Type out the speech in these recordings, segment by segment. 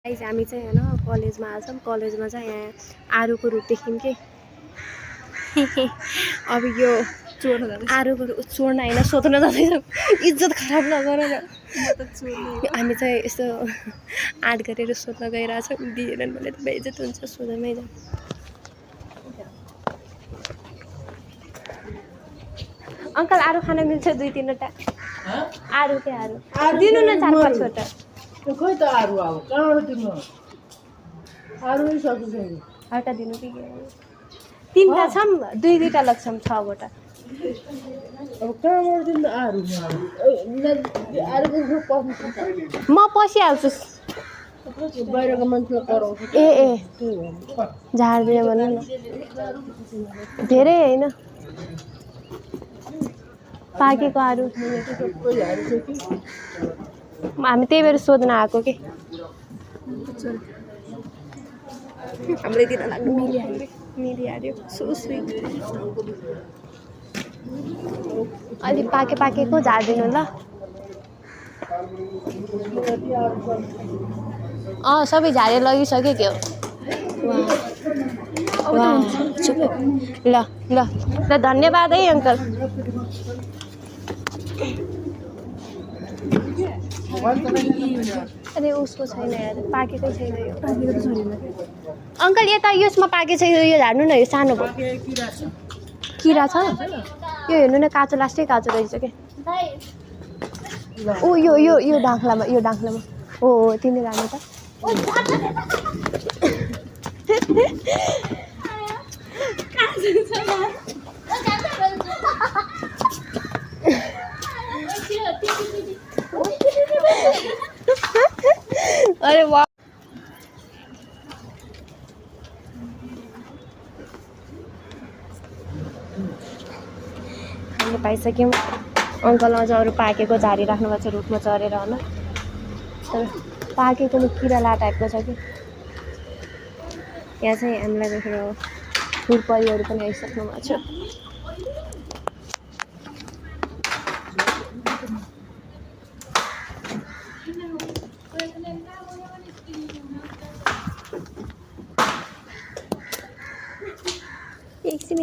guys हामी चाहिँ हैन कलेजमा आछौं कलेजमा चाहिँ यहाँ आरुको रुख देख्यौं के अब यो आरुको चोर्न हैन सोध्न जाँदैछौं इज्जत खराब नगर न हामी चाहिँ यस्तो आर्ट गरेर सोध्न गइराछौं दिएनन् भने त बेइज्जत हुन्छ सोध्नै जा अंकल आरु खान मिल्छ 2-3 वटा आरु के आरु दिनु न 4-5 वटा खोइ त आरु आऊ कहाँबाट दिनु आरु नै सक्छु छैन हटा दिनु कि 3टा छम 2-2टा लक्षम 6 वटा अब कहाँबाट दिनु आरु आरुको पस्नु म पसिहाल्छु बाहिरको मान्छेले कराउँछ ए झार्दिए भन्नु न धेरै हैन पाकेको आरु हामी त्यही भएर सोध्न आएको के हामीले दिन लाग्नु मिलिहाल्यो सो स्विट अलि पाकेको झारिदिनु ल सबै झारेर लगिसक्यो के हो ल ल ल धन्यवाद है अंकल अरे उसको छैन यार पाकेकै छैन यो अंकल यता यसमा पाके छ यो झार्नु न यो सानो भयो किरा छ यो हेर्नु न काँचो लास्टै काँचो रहेछ के ओ यो डाँख्लामा हो तिमी लानु त अरे वाह हामीले पाइसक्यौँ अंकल अझ अरू पाकेको झारी राख्नु भएको छ रुखमा चढेर होइन तर पाकेकोमा किरा ला टाइपको छ कि यहाँ चाहिँ हामीलाई देखेर फुलपरीहरू पनि आइसक्नु भएको छ एकछिन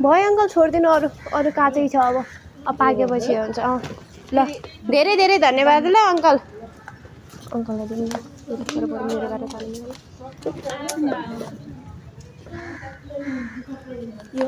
भयो अंकल छोडिदिनु अरू काँचै छ अब पाकेपछि हुन्छ ल धेरै धन्यवाद ल अंकललाई दिनु मेरोबाट चाल्नु यो